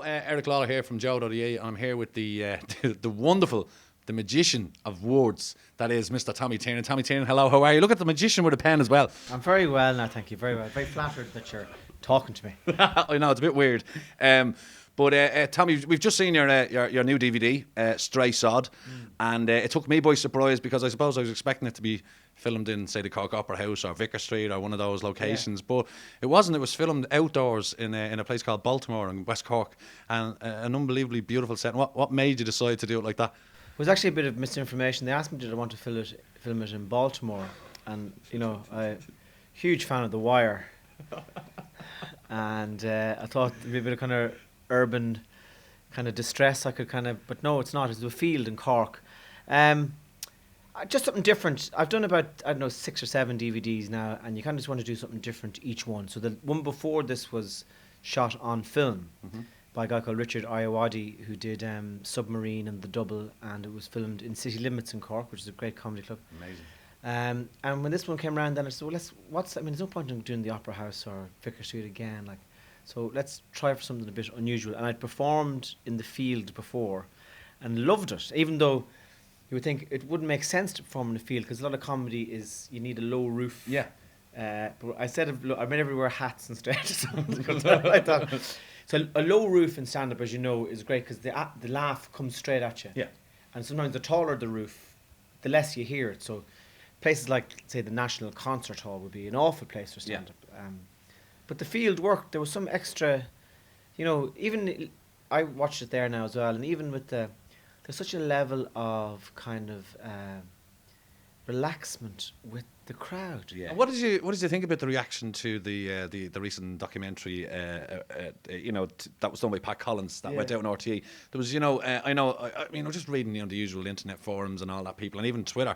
Eric Lalor here from JOE.ie. I'm here with the the wonderful, the magician of words, that is Mr. Tommy Tiernan. Tommy Tiernan, hello, how are you? Look at the magician with a pen as well. I'm very well now, thank you, very well. Very flattered that you're talking to me. I know, it's a bit weird. But Tommy, we've just seen your new DVD, Stray Sod, and it took me by surprise because I suppose I was expecting it to be filmed in, say, the Cork Opera House or Vicar Street or one of those locations, but it wasn't. It was filmed outdoors in a place called Baltimore in West Cork, and an unbelievably beautiful set. And what made you decide to do it like that? It was actually a bit of misinformation. They asked me did I want to film it in Baltimore, and I'm a huge fan of The Wire, and I thought it'd be a bit of kind of urban kind of distress. But no, it's not. It's a field in Cork. Just something different. I've done about, 6 or 7 DVDs now, and you kind of just want to do something different each one. So the one before this was shot on film by a guy called JOE.ie, who did Submarine and The Double, and it was filmed in City Limits in Cork, which is a great comedy club. Amazing. And when this one came around, then I said, well, there's no point in doing the Opera House or Vicar Street again, so let's try for something a bit unusual. And I'd performed in the field before and loved it, even though you would think it wouldn't make sense to perform in the field because a lot of comedy is you need a low roof. Yeah. But I made everybody wear hats instead. I thought. So a low roof in stand-up, as you know, is great because the laugh comes straight at you. Yeah. And sometimes the taller the roof, the less you hear it. So places like, say, the National Concert Hall would be an awful place for stand-up. Yeah. But the field worked. There was some extra, even I watched it there now as well, and even with there's such a level of kind of relaxment with the crowd. Yeah. What did you think about the reaction to the recent documentary? That was done by Pat Collins that went out on RTE. There was, I was just reading the usual internet forums and all that people, and even Twitter.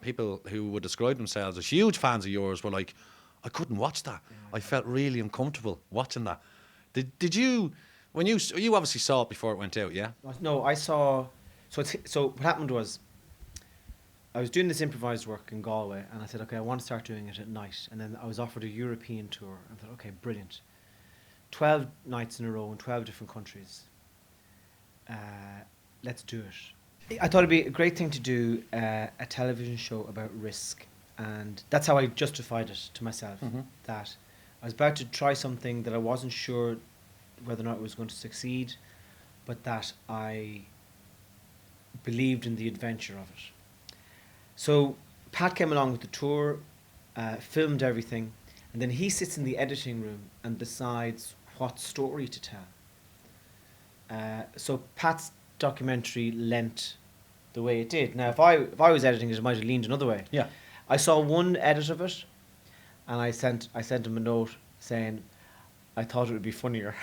People who would describe themselves as huge fans of yours were like, I couldn't watch that. I felt really uncomfortable watching that. Did you? When you obviously saw it before it went out, yeah? No, I saw. So what happened was, I was doing this improvised work in Galway, and I said, okay, I want to start doing it at night. And then I was offered a European tour. I thought, okay, brilliant. 12 nights in a row in 12 different countries. Let's do it. I thought it'd be a great thing to do a television show about risk. And that's how I justified it to myself, that I was about to try something that I wasn't sure whether or not it was going to succeed, but that I believed in the adventure of it. So Pat came along with the tour, filmed everything, and then he sits in the editing room and decides what story to tell. So Pat's documentary lent the way it did. Now, if I was editing it, it might have leaned another way. Yeah. I saw one edit of it, and I sent him a note saying I thought it would be funnier.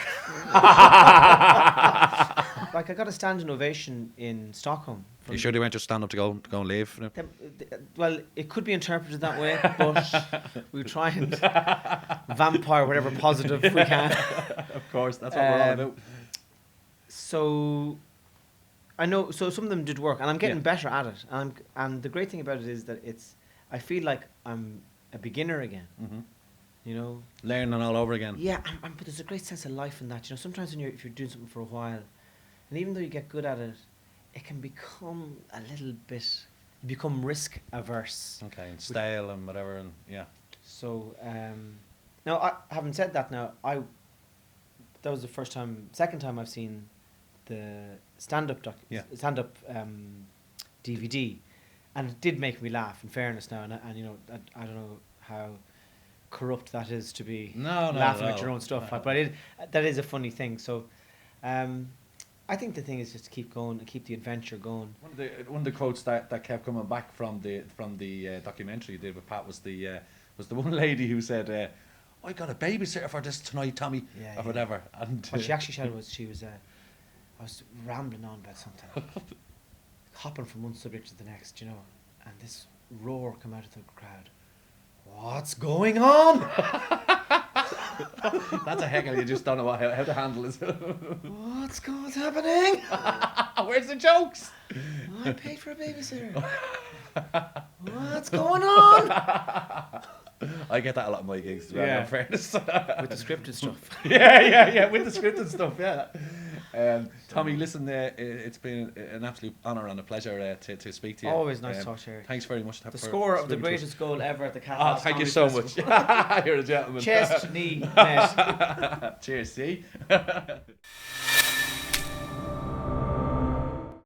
I got a standing ovation in Stockholm. You sure they went to stand up to go and leave? Well, it could be interpreted that way, but we'll try and vampire whatever positive we can. Of course, that's what we're all about. So I know. So some of them did work, and I'm getting better at it. And the great thing about it is that I feel like I'm a beginner again. Learning all over again. Yeah, but there's a great sense of life in that. Sometimes if you're doing something for a while, and even though you get good at it, it can become a little bit. You become risk averse. Okay, and stale and whatever, and yeah. So now, having said that, that was the second time I've seen the stand-up DVD, and it did make me laugh. In fairness, now, and I don't know how corrupt that is to be laughing at your own stuff, but that is a funny thing. So, I think the thing is just to keep going and keep the adventure going. One of the quotes that kept coming back from the documentary you did with Pat was the one lady who said, "I got a babysitter for this tonight, Tommy," or whatever. And what she actually said was I was rambling on about something, hopping from one subject to the next, and this roar came out of the crowd. What's going on? That's a heckle. You just don't know how to handle it. What's happening? Where's the jokes? I paid for a babysitter. What's going on? I I get that a lot of my gigs as well, Yeah. in fairness. With the scripted stuff. yeah, with the scripted stuff, yeah. Tommy, listen, it's been an absolute honour and a pleasure to speak to you. Always nice to talk to you. Thanks very much. The score of the greatest goal ever at the Cat Oh, House thank you Comedy so Festival. much. You're a gentleman. Chest, knee, net. Cheers, see?